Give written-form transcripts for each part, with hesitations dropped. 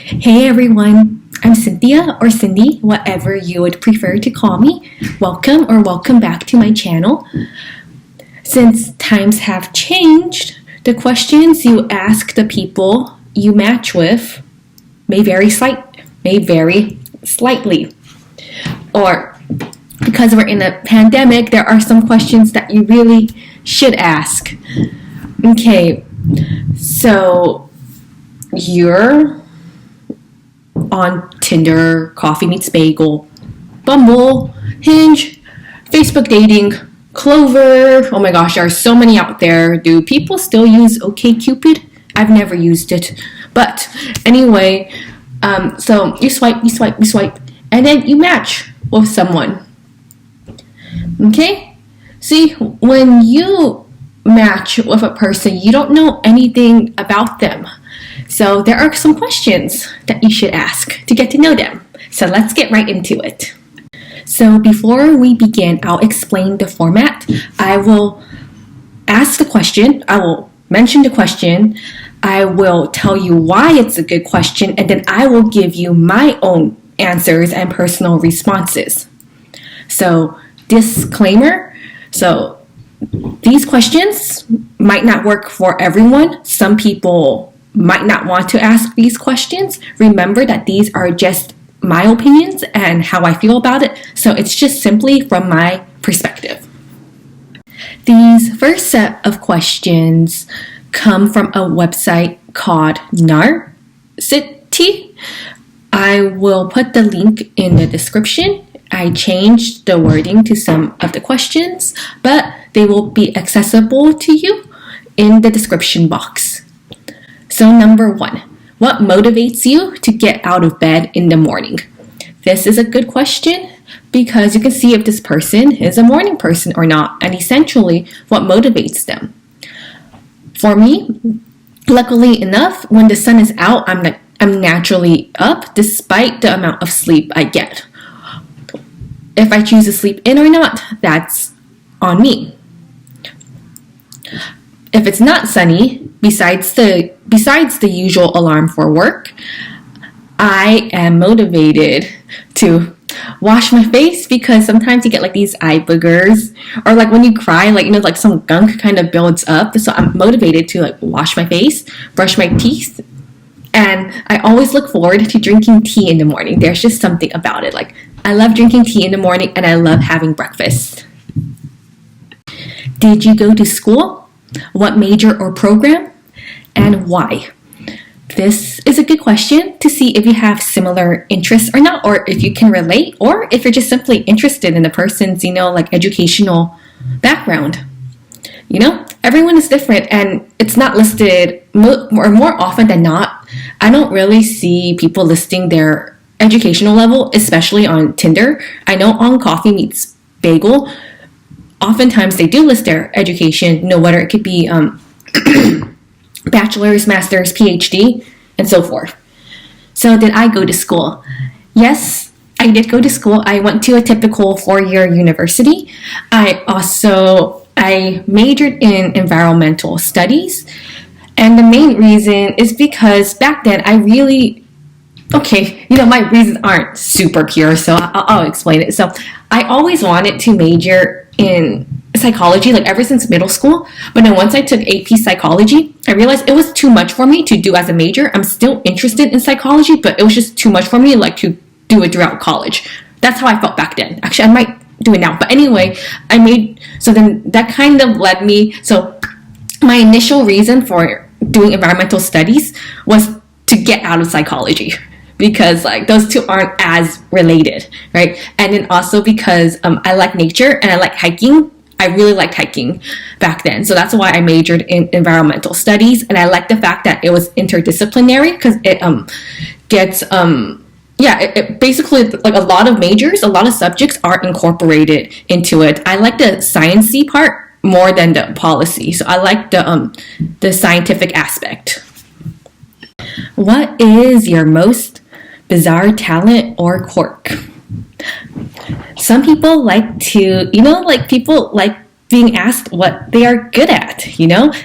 Hey everyone, I'm Cynthia or Cindy, whatever you would prefer to call me. Welcome back to my channel. Since times have changed, the questions you ask the people you match with may vary slightly. Or because we're in a pandemic, there are some questions that you really should ask. Okay, so you're on Tinder, Coffee Meets Bagel, Bumble, Hinge, Facebook dating, Clover. Oh my gosh, there are so many out there. Do people still use OkCupid? I've never used it. But anyway, so you swipe, and then you match with someone. Okay? See, when you match with a person, you don't know anything about them. So there are some questions that you should ask to get to know them. So let's get right into it. So before we begin, I'll explain the format. I will ask the question, I will mention the question, I will tell you why it's a good question, and then I will give you my own answers and personal responses. So disclaimer, so these questions might not work for everyone. Some people might not want to ask these questions. Remember that these are just my opinions and how I feel about it. So it's just simply from my perspective. These first set of questions come from a website called Narcity. I will put the link in the description. I changed the wording to some of the questions, but they will be accessible to you in the description box. So number 1, what motivates you to get out of bed in the morning? This is a good question because you can see if this person is a morning person or not, and essentially what motivates them. For me, luckily enough, when the sun is out, I'm naturally up despite the amount of sleep I get. If I choose to sleep in or not, that's on me. If it's not sunny, besides the usual alarm for work, I am motivated to wash my face because sometimes you get like these eye boogers, or like when you cry, like some gunk kind of builds up. So I'm motivated to like wash my face, brush my teeth, and I always look forward to drinking tea in the morning. There's just something about it. Like I love drinking tea in the morning and I love having breakfast. Did you go to school? What major or program? And why? This is a good question to see if you have similar interests or not, or if you can relate, or if you're just simply interested in the person's, educational background. Everyone is different and it's not listed, or more often than not, I don't really see people listing their educational level, especially on Tinder. I know on Coffee Meets Bagel, oftentimes they do list their education, whether it could be bachelor's, master's, PhD, and so forth. So did I go to school? Yes, I did go to school. I went to a typical 4-year university. I majored in environmental studies. And the main reason is because back then my reasons aren't super pure, so I'll explain it. So I always wanted to major in psychology, like ever since middle school. But then once I took AP psychology, I realized it was too much for me to do as a major. I'm still interested in psychology, but it was just too much for me to do it throughout college. That's how I felt back then. Actually, I might do it now. But anyway, so then that kind of led me. So my initial reason for doing environmental studies was to get out of psychology, because those two aren't as related, right? And then also because I like nature and I like hiking. I really liked hiking back then. So that's why I majored in environmental studies. And I like the fact that it was interdisciplinary, because it basically, like a lot of subjects are incorporated into it. I like the sciencey part more than the policy. So I like the scientific aspect. What is your most bizarre talent or quirk? Some people like to, people like being asked what they are good at,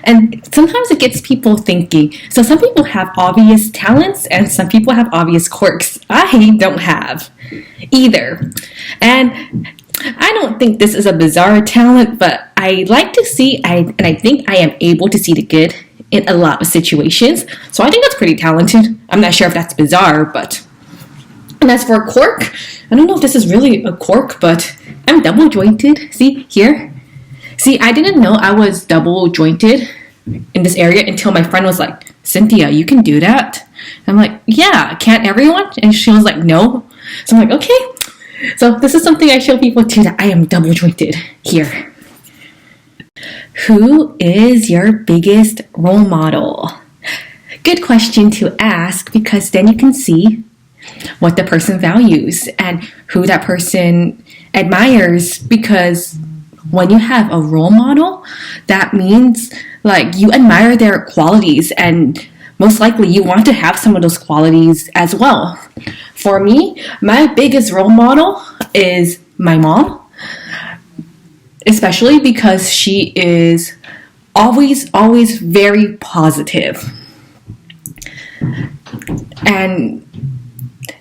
And sometimes it gets people thinking. So some people have obvious talents and some people have obvious quirks. I don't have either. And I don't think this is a bizarre talent, but I like to see, and I think I am able to see the good in a lot of situations. So I think that's pretty talented. I'm not sure if that's bizarre, but... And as for a quirk, I don't know if this is really a quirk, but I'm double jointed. See, here? See, I didn't know I was double jointed in this area until my friend was like, Cynthia, you can do that? I'm like, yeah, can't everyone? And she was like, no. So I'm like, okay. So this is something I show people too, that I am double jointed here. Who is your biggest role model? Good question to ask, because then you can see what the person values and who that person admires, because when you have a role model, that means like you admire their qualities and most likely you want to have some of those qualities as well. For me, my biggest role model is my mom, especially because she is always very positive. And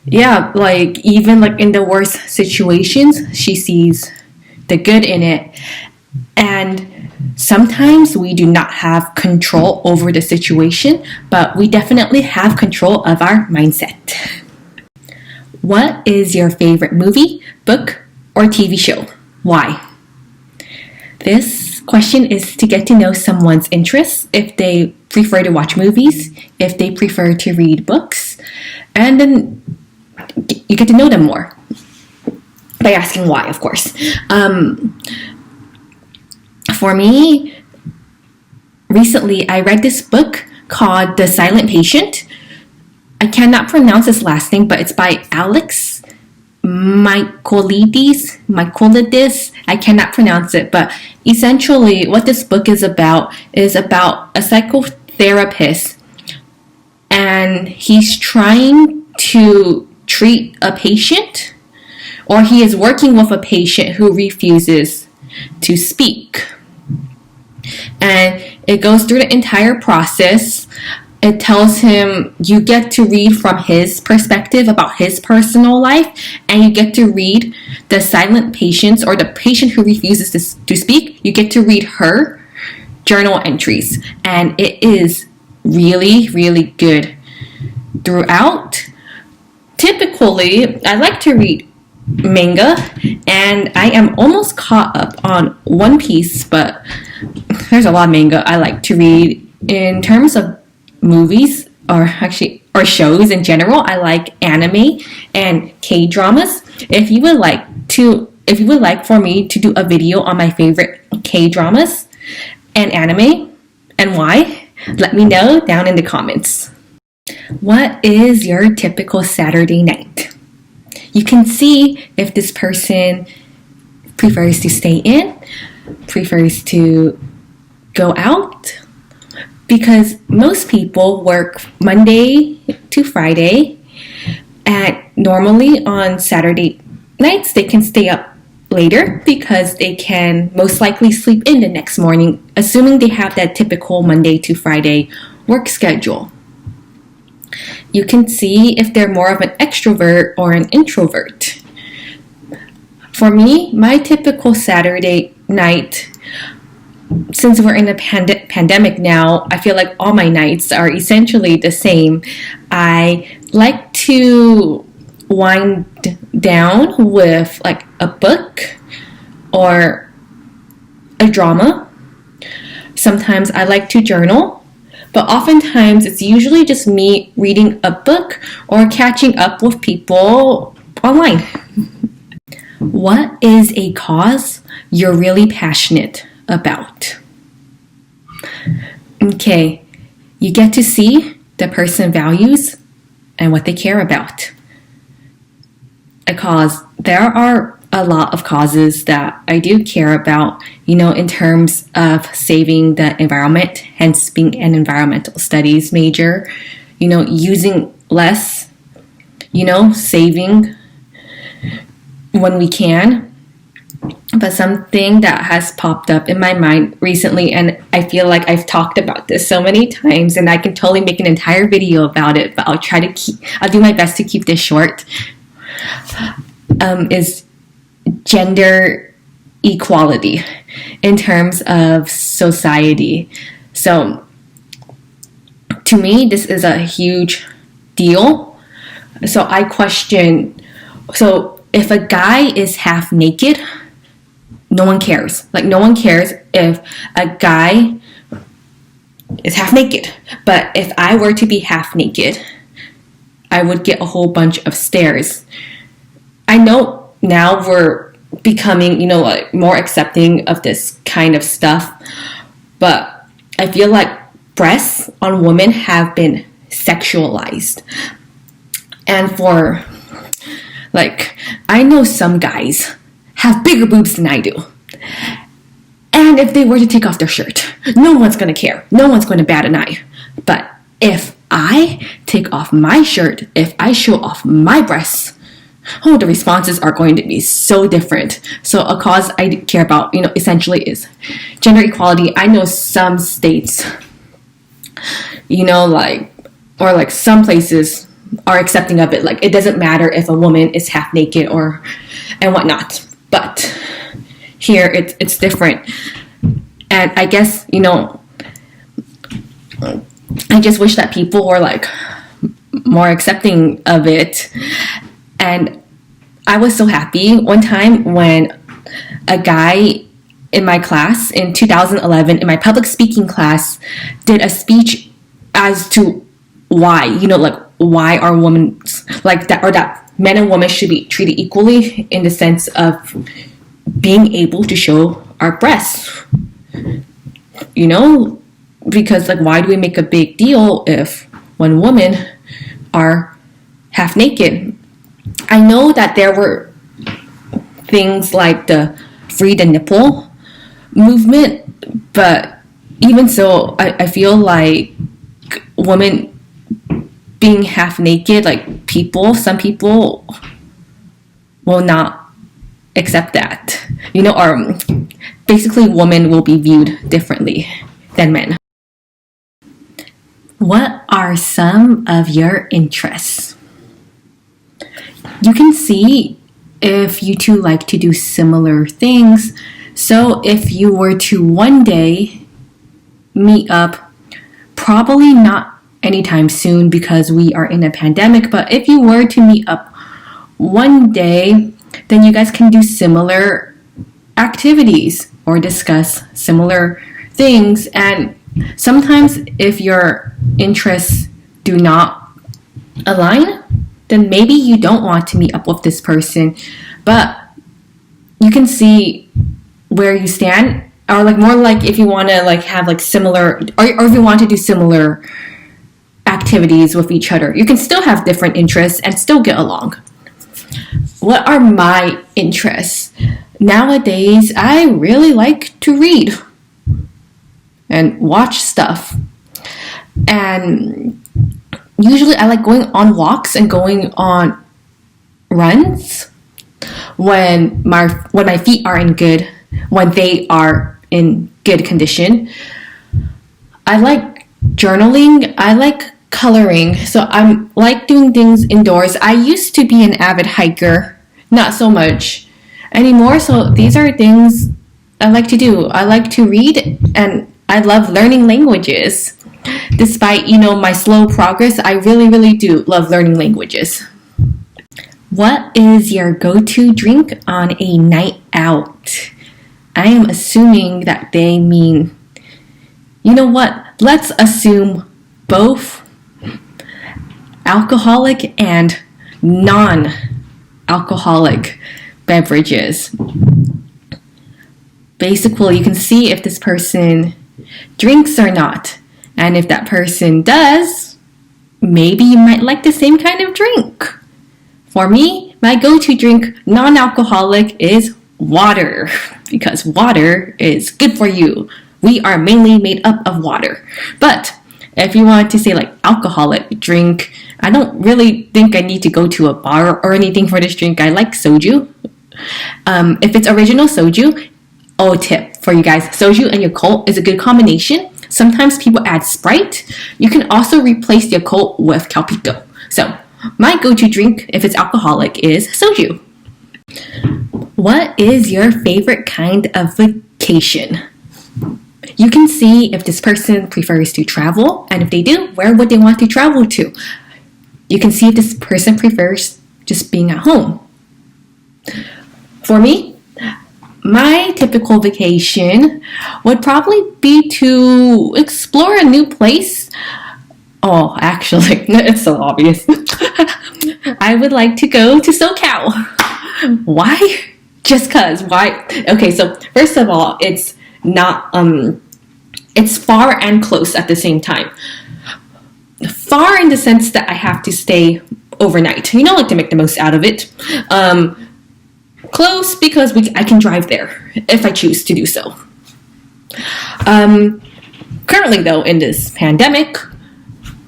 yeah, like even like in the worst situations, she sees the good in it. And sometimes we do not have control over the situation, but we definitely have control of our mindset. What is your favorite movie, book, or TV show? Why? This question is to get to know someone's interests, if they prefer to watch movies, if they prefer to read books, and then you get to know them more by asking why, of course. For me, recently I read this book called The Silent Patient. I cannot pronounce his last name, but it's by Alex Michaelides. I cannot pronounce it, but essentially what this book is about a psychotherapist, and he's trying to treat a patient, or he is working with a patient who refuses to speak. And it goes through the entire process. It tells him you get to read from his perspective about his personal life, and you get to read the silent patients, or the patient who refuses to speak. You get to read her journal entries, and it is really, really good throughout. Typically, I like to read manga, and I am almost caught up on One Piece, but there's a lot of manga I like to read. In terms of movies, or shows in general, I like anime and K-dramas. If you would like for me to do a video on my favorite K-dramas and anime and why, let me know down in the comments. What is your typical Saturday night? You can see if this person prefers to stay in, prefers to go out, because most people work Monday to Friday, and normally on Saturday nights they can stay up later because they can most likely sleep in the next morning, assuming they have that typical Monday to Friday work schedule. You can see if they're more of an extrovert or an introvert. For me, my typical Saturday night, since we're in a pandemic now, I feel like all my nights are essentially the same. I like to wind down with like a book or a drama. Sometimes I like to journal, but oftentimes it's usually just me reading a book or catching up with people online. What is a cause you're really passionate about? Okay, you get to see the person values and what they care about. A cause. There are a lot of causes that I do care about, in terms of saving the environment, hence being an environmental studies major, using less, saving when we can. But something that has popped up in my mind recently, and I feel like I've talked about this so many times, and I can totally make an entire video about it, but I'll do my best to keep this short, is gender equality in terms of society. So, to me, this is a huge deal. So I question, so if a guy is half naked, no one cares. Like, no one cares if a guy is half naked. But if I were to be half naked, I would get a whole bunch of stares. I know now we're becoming, like more accepting of this kind of stuff. But I feel like breasts on women have been sexualized. And for, like, I know some guys have bigger boobs than I do. And if they were to take off their shirt, no one's going to care. No one's going to bat an eye. But if I take off my shirt, if I show off my breasts, the responses are going to be so different. So a cause I care about, essentially is gender equality. I know some states, or some places are accepting of it. Like, it doesn't matter if a woman is half naked and whatnot. But here it's different. And I guess, I just wish that people were like more accepting of it. And I was so happy one time when a guy in my class in 2011, in my public speaking class, did a speech as to why, why are women like that, or that men and women should be treated equally in the sense of being able to show our breasts. Because why do we make a big deal if when women are half naked? I know that there were things like the free the nipple movement, but even so, I feel like women being half naked, some people will not accept that, or basically women will be viewed differently than men. What are some of your interests? You can see if you two like to do similar things. So if you were to one day meet up, probably not anytime soon because we are in a pandemic, but if you were to meet up one day, then you guys can do similar activities or discuss similar things. And sometimes if your interests do not align, then maybe you don't want to meet up with this person, but you can see where you stand, or more if you want to have similar, or if you want to do similar activities with each other, you can still have different interests and still get along. What are my interests? Nowadays, I really like to read and watch stuff. And usually I like going on walks and going on runs when my feet are when they are in good condition. I like journaling. I like coloring. So I'm like doing things indoors. I used to be an avid hiker, not so much anymore. So these are things I like to do. I like to read, and I love learning languages. Despite, my slow progress, I really, really do love learning languages. What is your go-to drink on a night out? I am assuming that they mean, let's assume both alcoholic and non-alcoholic beverages. Basically, you can see if this person drinks or not. And if that person does, maybe you might like the same kind of drink. For me, my go-to drink, non-alcoholic, is water. Because water is good for you. We are mainly made up of water. But if you want to say alcoholic drink, I don't really think I need to go to a bar or anything for this drink. I like soju. If it's original soju, tip for you guys, soju and Yakult is a good combination. Sometimes people add Sprite. You can also replace Yakult with Calpito. So my go-to drink, if it's alcoholic, is soju. What is your favorite kind of vacation? You can see if this person prefers to travel, and if they do, where would they want to travel to? You can see if this person prefers just being at home. For me, my typical vacation would probably be to explore a new place. Oh, actually, it's so obvious. I would like to go to SoCal. Why? Just cause. Why? Okay, so first of all, it's not, it's far and close at the same time. Far in the sense that I have to stay overnight, like to make the most out of it. Close because I can drive there if I choose to do so. Currently though, in this pandemic,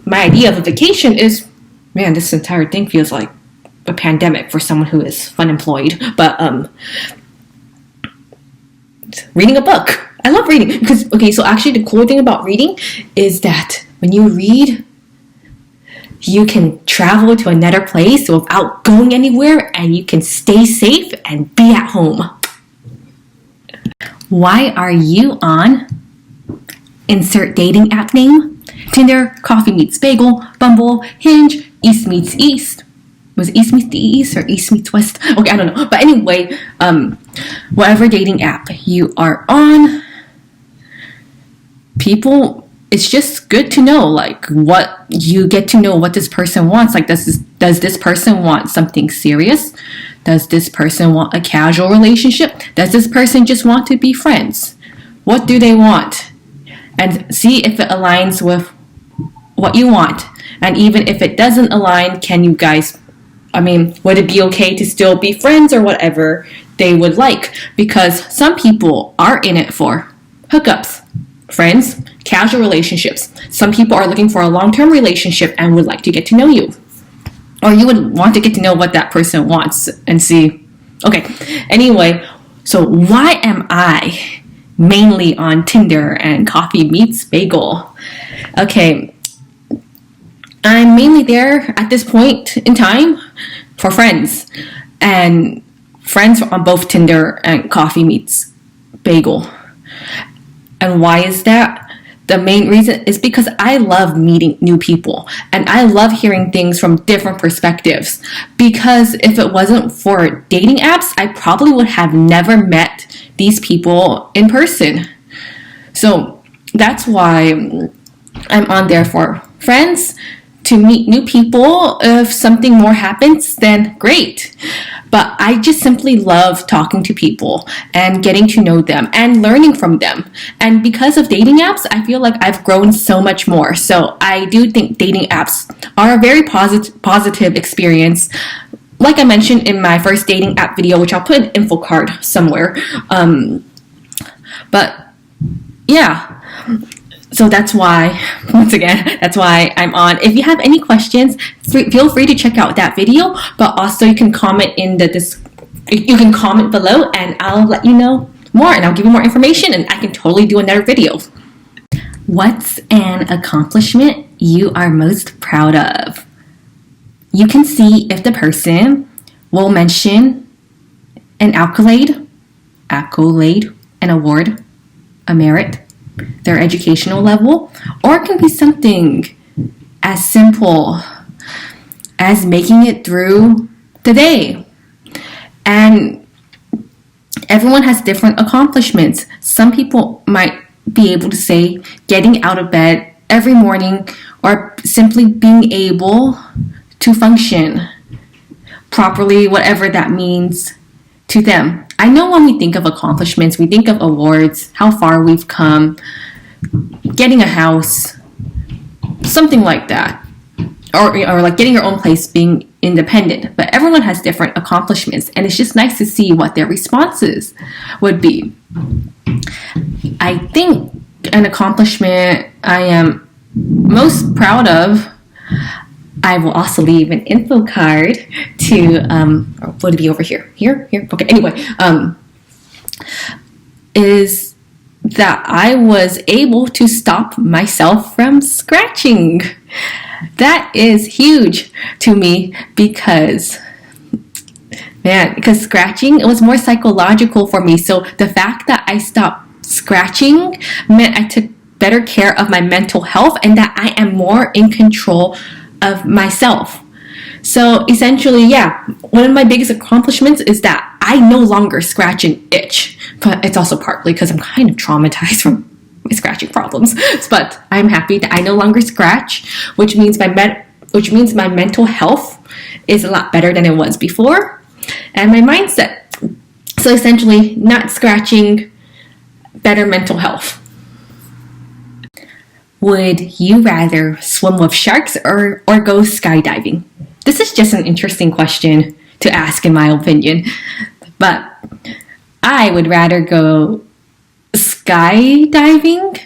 my idea of a vacation is, man, this entire thing feels like a pandemic for someone who is unemployed. But reading a book. I love reading because, okay, so actually the cool thing about reading is that when you read, you can travel to another place without going anywhere, and you can stay safe and be at home. Why are you on insert dating app name? Tinder, Coffee Meets Bagel, Bumble, Hinge, East Meets East. Was it East Meets the East or East Meets West? Okay, I don't know. But anyway, whatever dating app you are on, people, it's just good to know, like, what you get to know what this person wants. Like, does this person want something serious? Does this person want a casual relationship? Does this person just want to be friends? What do they want? And see if it aligns with what you want. And even if it doesn't align, can you guys, would it be okay to still be friends or whatever they would like? Because some people are in it for hookups, friends, casual relationships. Some people are looking for a long-term relationship and would like to get to know you. Or you would want to get to know what that person wants and see. Okay, anyway, so why am I mainly on Tinder and Coffee Meets Bagel? Okay, I'm mainly there at this point in time for friends. And friends on both Tinder and Coffee Meets Bagel. And why is that? The main reason is because I love meeting new people and I love hearing things from different perspectives. Because if it wasn't for dating apps, I probably would have never met these people in person. So that's why I'm on there for friends, to meet new people. If something more happens, then great. But I just simply love talking to people and getting to know them and learning from them. And because of dating apps, I feel like I've grown so much more. So I do think dating apps are a very positive experience. Like I mentioned in my first dating app video, which I'll put an info card somewhere. But yeah. So that's why, once again, that's why I'm on. If you have any questions, feel free to check out that video. But also you can comment you can comment below and I'll let you know more and I'll give you more information and I can totally do another video. What's an accomplishment you are most proud of? You can see if the person will mention an accolade, an award, a merit, their educational level, or it can be something as simple as making it through the day. And everyone has different accomplishments. Some people might be able to say getting out of bed every morning or simply being able to function properly, whatever that means to them. I know when we think of accomplishments, we think of awards, how far we've come, getting a house, something like that. Or like getting your own place, being independent. But everyone has different accomplishments, and it's just nice to see what their responses would be. I think an accomplishment I am most proud of, I will also leave an info card to, or would it be over here? Here? Okay, anyway, is that I was able to stop myself from scratching. That is huge to me because scratching, it was more psychological for me. So the fact that I stopped scratching meant I took better care of my mental health and that I am more in control of myself. So essentially, one of my biggest accomplishments is that I no longer scratch and itch. But it's also partly because I'm kind of traumatized from my scratching problems. But I'm happy that I no longer scratch, which means my mental health is a lot better than it was before. And my mindset. So essentially, not scratching, better mental health. Would you rather swim with sharks or go skydiving? This is just an interesting question to ask in my opinion. But I would rather go skydiving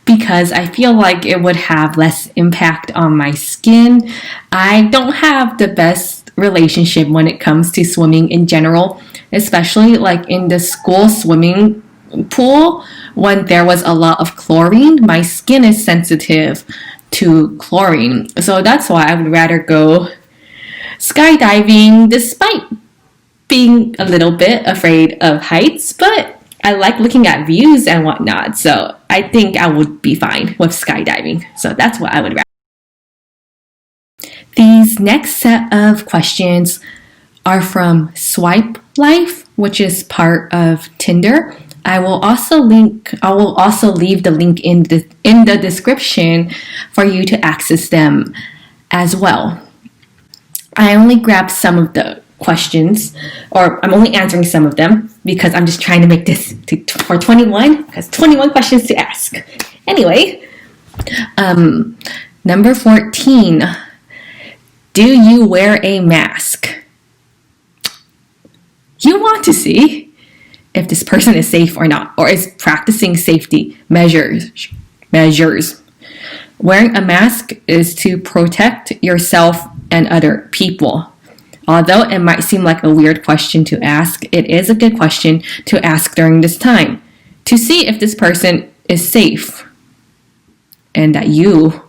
because I feel like it would have less impact on my skin. I don't have the best relationship when it comes to swimming in general, especially like in the school swimming pool when there was a lot of chlorine. My skin is sensitive to chlorine, so that's why I would rather go skydiving despite being a little bit afraid of heights, but I like looking at views and whatnot, so I think I would be fine with skydiving. So that's what I would rather. These next set of questions are from Swipe Life, which is part of Tinder. I will also leave the link in the description for you to access them as well. I only grabbed some of the questions, or I'm only answering some of them because I'm just trying to make this for 21, because 21 questions to ask. Anyway, number 14. Do you wear a mask? You want to see if this person is safe or not, or is practicing safety measures. Wearing a mask is to protect yourself and other people. Although it might seem like a weird question to ask, it is a good question to ask during this time to see if this person is safe and that you,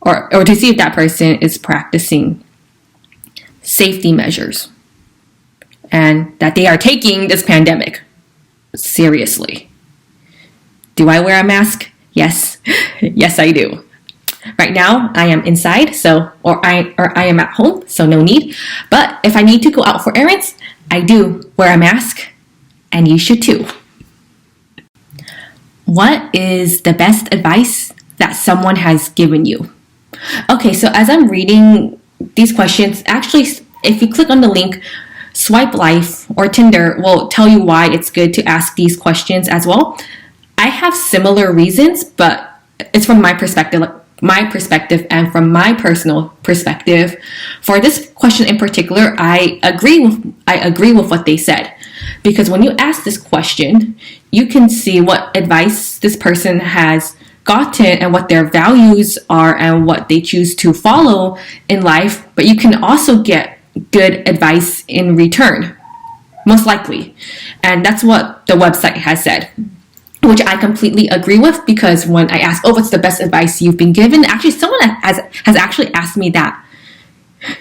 or to see if that person is practicing safety measures and that they are taking this pandemic seriously. Do I wear a mask? Yes. Yes, I do. Right now, I am inside, or I am at home, so no need. But if I need to go out for errands, I do wear a mask, and you should too. What is the best advice that someone has given you? Okay, so as I'm reading these questions, actually, if you click on the link, Swipe Life or Tinder will tell you why it's good to ask these questions as well. I have similar reasons, but it's from my perspective and from my personal perspective. For this question in particular, I agree with what they said, because when you ask this question, you can see what advice this person has gotten and what their values are and what they choose to follow in life, but you can also get good advice in return, most likely. And that's what the website has said, which I completely agree with, because when I ask, what's the best advice you've been given? Actually, someone has actually asked me that.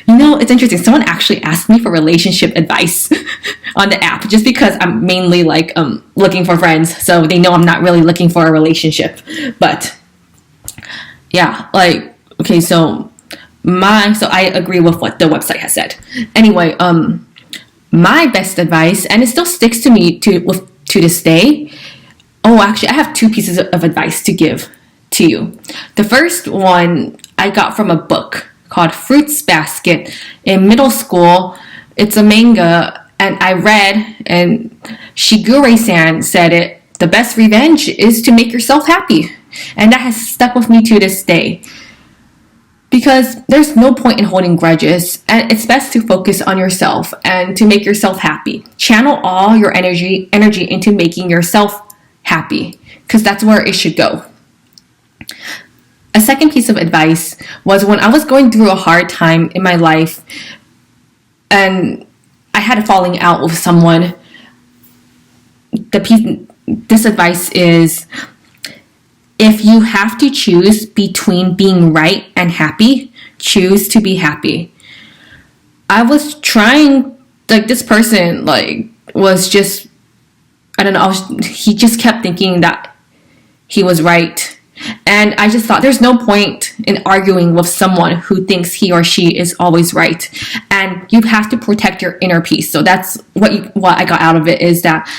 You know, it's interesting. Someone actually asked me for relationship advice on the app, just because I'm mainly looking for friends. So they know I'm not really looking for a relationship. But yeah, okay, so I agree with what the website has said. Anyway, my best advice, and it still sticks to me to this day. Oh, actually, I have two pieces of advice to give to you. The first one I got from a book called Fruits Basket in middle school. It's a manga, and I read, and Shigure-san said it, the best revenge is to make yourself happy. And that has stuck with me to this day. Because there's no point in holding grudges, and it's best to focus on yourself and to make yourself happy. Channel all your energy into making yourself happy, because that's where it should go. A second piece of advice was when I was going through a hard time in my life and I had a falling out with someone. This advice is, if you have to choose between being right and happy, choose to be happy. I was trying, like, this person, like, was just, I don't know, he just kept thinking that he was right. And I just thought there's no point in arguing with someone who thinks he or she is always right. And you have to protect your inner peace. So that's what I got out of it, is that,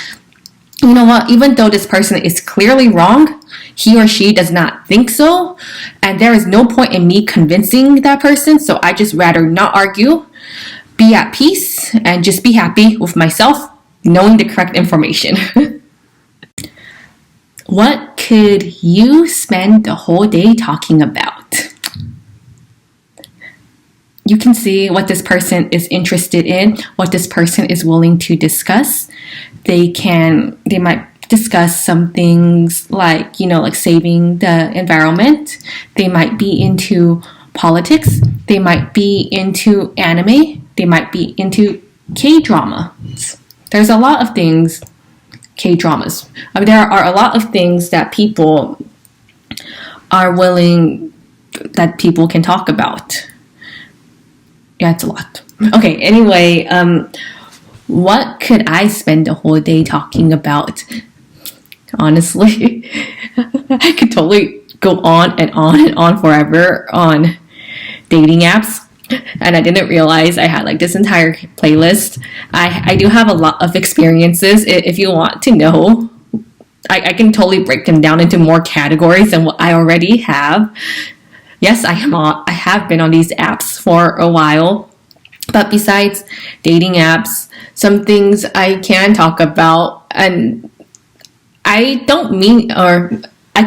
you know what, even though this person is clearly wrong, he or she does not think so. And there is no point in me convincing that person. So I just rather not argue, be at peace, and just be happy with myself, knowing the correct information. What could you spend the whole day talking about? You can see what this person is interested in, what this person is willing to discuss. They might discuss some things like, like saving the environment. They might be into politics. They might be into anime. They might be into K-drama. There's a lot of things, K-dramas. There are a lot of things that people are willing, that people can talk about. Yeah, it's a lot. Okay, anyway, what could I spend the whole day talking about? Honestly, I could totally go on and on and on forever on dating apps. And I didn't realize I had like this entire playlist. I do have a lot of experiences. If you want to know, I can totally break them down into more categories than what I already have. Yes, I have been on these apps for a while. But besides dating apps, some things I can talk about, and I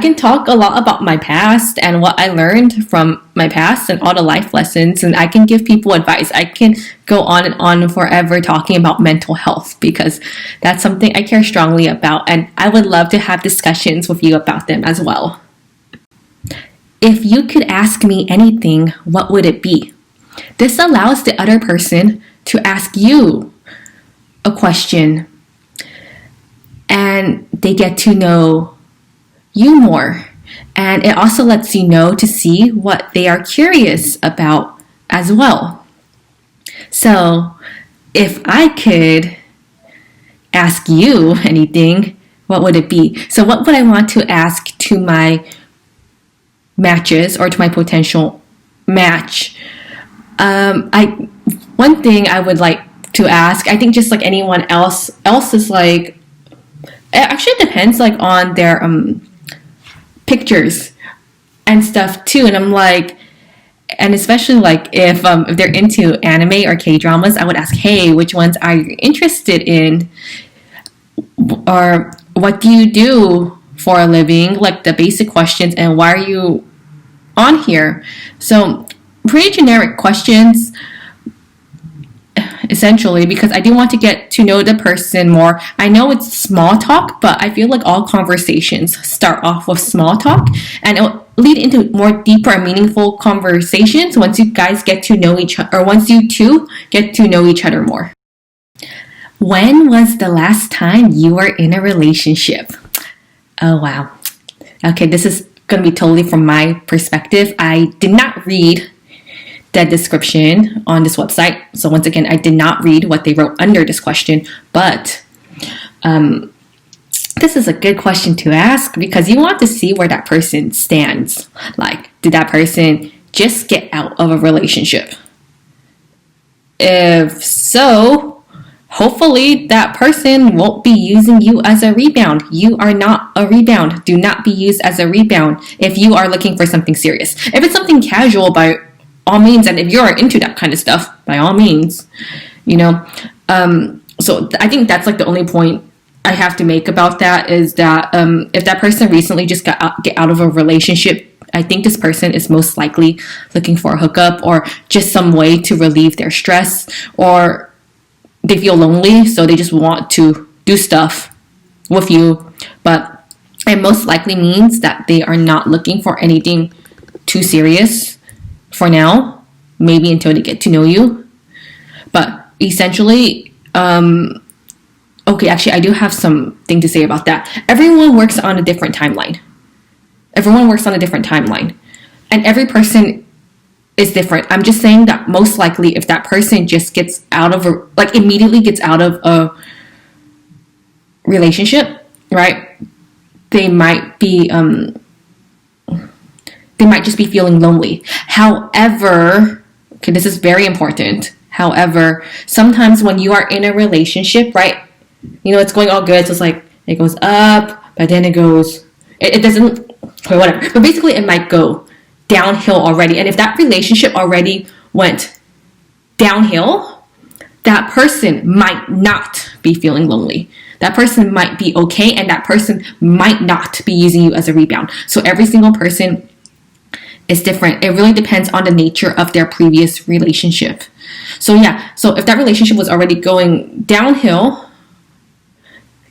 can talk a lot about my past and what I learned from my past and all the life lessons, and I can give people advice. I can go on and on forever talking about mental health because that's something I care strongly about, and I would love to have discussions with you about them as well. If you could ask me anything, what would it be? This allows the other person to ask you a question, and they get to know you more. And it also lets you know to see what they are curious about as well. So if I could ask you anything, what would it be? So what would I want to ask to my matches or to my potential match? One thing I would like to ask, I think just like anyone else is like, it actually depends like on their pictures and stuff too. And I'm like, and especially like if they're into anime or K-dramas, I would ask, hey, which ones are you interested in? Or what do you do for a living? Like the basic questions, and why are you on here? So pretty generic questions, essentially, because I do want to get to know the person more. I know it's small talk, but I feel like all conversations start off with small talk, and it'll lead into more deeper and meaningful conversations once you guys get to know each other, or once you two get to know each other more. When was the last time you were in a relationship? Oh, wow. Okay, this is going to be totally from my perspective. I did not read the description on this website. So once again, I did not read what they wrote under this question, but this is a good question to ask because you want to see where that person stands. Like, did that person just get out of a relationship? If so, hopefully that person won't be using you as a rebound. You are not a rebound. Do not be used as a rebound if you are looking for something serious. If it's something casual, by all means, and if you're into that kind of stuff, by all means, so I think that's like the only point I have to make about that is that if that person recently just get out of a relationship, I think this person is most likely looking for a hookup or just some way to relieve their stress, or they feel lonely, so they just want to do stuff with you. But it most likely means that they are not looking for anything too serious for now, maybe until they get to know you. But essentially, okay, actually, I do have something to say about that. Everyone works on a different timeline. And every person is different. I'm just saying that most likely if that person just gets out of immediately gets out of a relationship, right? They might just be feeling lonely. However, okay, this is very important. However, sometimes when you are in a relationship, right, it's going all good. So it's like it goes up, but then it doesn't, or whatever. But basically it might go downhill already. And if that relationship already went downhill, that person might not be feeling lonely. That person might be okay, and that person might not be using you as a rebound. So every single person is different. It really depends on the nature of their previous relationship. So so if that relationship was already going downhill,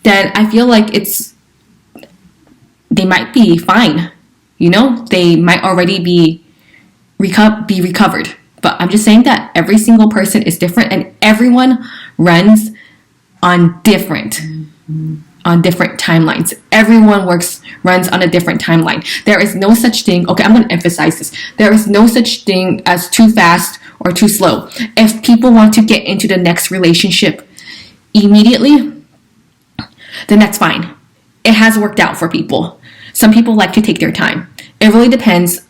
then I feel like they might be fine. They might already be recovered. But I'm just saying that every single person is different, and everyone runs on different timelines. Everyone runs on a different timeline. There is no such thing. Okay, I'm going to emphasize this. There is no such thing as too fast or too slow. If people want to get into the next relationship immediately, then that's fine. It has worked out for people. Some people like to take their time. It really depends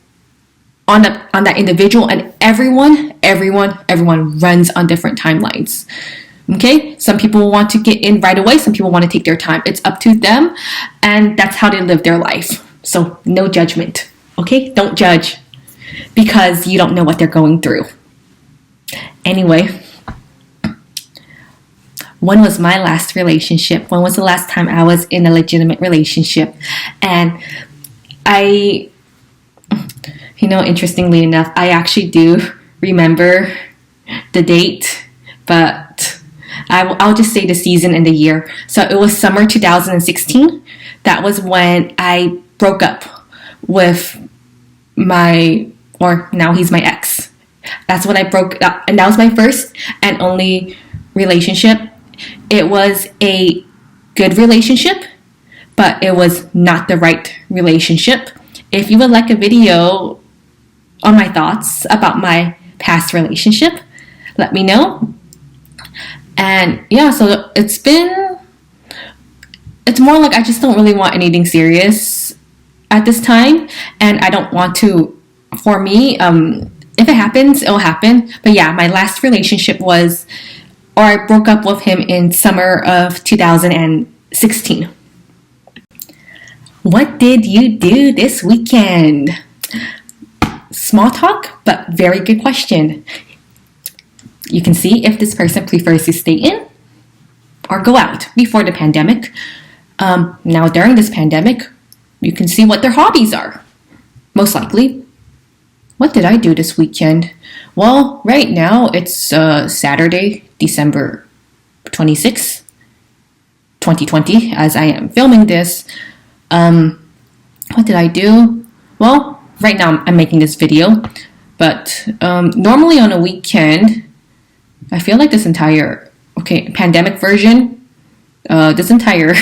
on that individual, and everyone runs on different timelines. Okay? Some people want to get in right away. Some people want to take their time. It's up to them, and that's how they live their life. So no judgment. Okay? Don't judge because you don't know what they're going through. Anyway, when was my last relationship? When was the last time I was in a legitimate relationship? And interestingly enough, I actually do remember the date, but I'll just say the season and the year. So it was summer 2016. That was when I broke up with now he's my ex. That's when I broke up, and that was my first and only relationship. It was a good relationship, but it was not the right relationship. If you would like a video on my thoughts about my past relationship, let me know. And so it's more like I just don't really want anything serious at this time, and I don't want to. For me, if it happens, it'll happen. But my last relationship I broke up with him in summer of 2016. What did you do this weekend? Small talk, but very good question. You can see if this person prefers to stay in or go out before the pandemic. Now, during this pandemic, you can see what their hobbies are, most likely. What did I do this weekend? Well, right now it's Saturday, December 26th, 2020, as I am filming this. What did I do? Well, right now I'm making this video, but normally on a weekend, I feel like this entire, pandemic version, this entire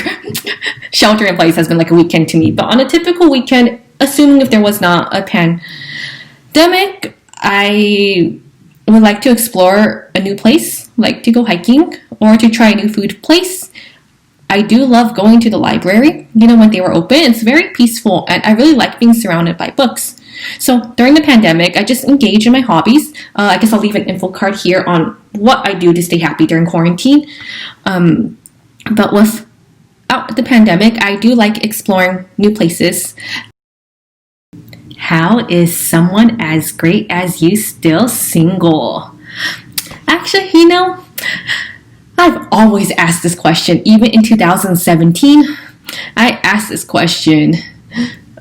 shelter in place has been like a weekend to me. But on a typical weekend, assuming if there was not a pandemic, I would like to explore a new place, like to go hiking or to try a new food place. I do love going to the library, when they were open. It's very peaceful, and I really like being surrounded by books. So during the pandemic, I just engage in my hobbies. I guess I'll leave an info card here on what I do to stay happy during quarantine. But without the pandemic, I do like exploring new places. How is someone as great as you still single? Actually, I've always asked this question. Even in 2017, I asked this question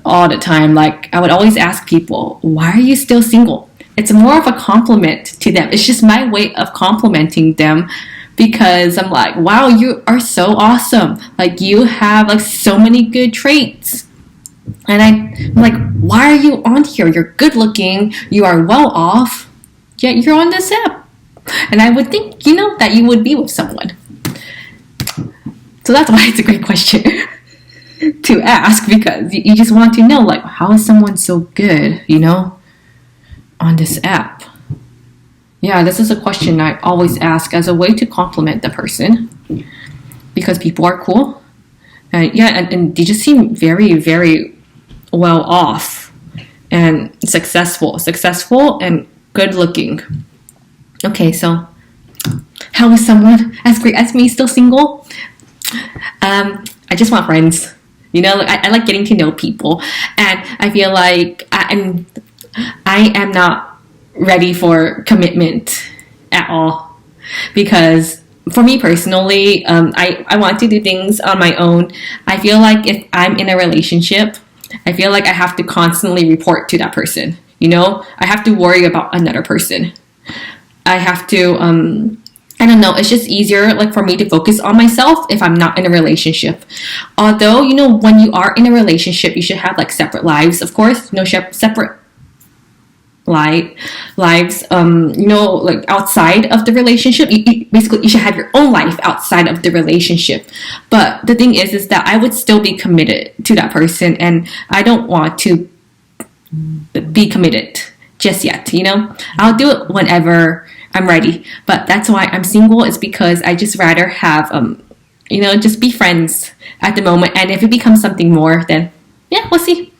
all the time. Like, I would always ask people, why are you still single? It's more of a compliment to them. It's just my way of complimenting them, because I'm like, wow, you are so awesome. Like, you have so many good traits. And I'm like, why are you on here? You're good looking, you are well off, yet you're on this app. And I would think, that you would be with someone. So that's why it's a great question to ask, because you just want to know, like, how is someone so good, on this app? Yeah, this is a question I always ask as a way to compliment the person, because people are cool. And they just seem very, very well off and successful and good looking. Okay, so how is someone as great as me still single? I just want friends. I like getting to know people, and I feel like I am not ready for commitment at all, because for me personally, I want to do things on my own. I feel like if I'm in a relationship, I feel like I have to constantly report to that person. I have to worry about another person. I have to, I don't know, it's just easier like for me to focus on myself if I'm not in a relationship. Although, when you are in a relationship, you should have like separate lives, of course, separate lives, like outside of the relationship. Basically, you should have your own life outside of the relationship. But the thing is that I would still be committed to that person, and I don't want to be committed just yet. I'll do it whenever I'm ready. But that's why I'm single, is because I just rather have just be friends at the moment, and if it becomes something more, then yeah, we'll see.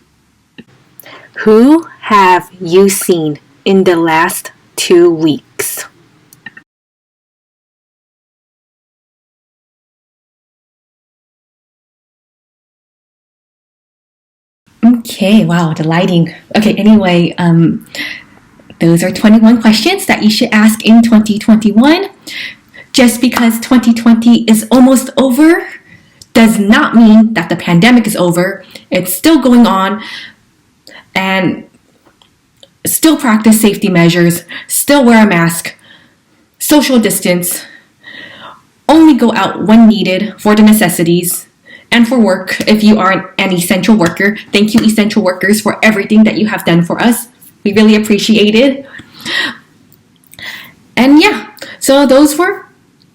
Who have you seen in the last 2 weeks? Okay, wow, the lighting. Okay, anyway, those are 21 questions that you should ask in 2021. Just because 2020 is almost over does not mean that the pandemic is over. It's still going on. And still practice safety measures, still wear a mask, social distance, only go out when needed for the necessities, and for work if you are an essential worker. Thank you, essential workers, for everything that you have done for us. We really appreciate it. And yeah, so those were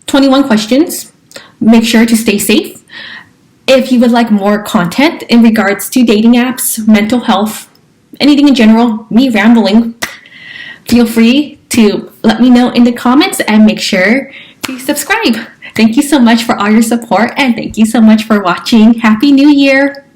21 questions. Make sure to stay safe. If you would like more content in regards to dating apps, mental health, anything in general, me rambling, feel free to let me know in the comments, and make sure to subscribe. Thank you so much for all your support, and thank you so much for watching. Happy New Year!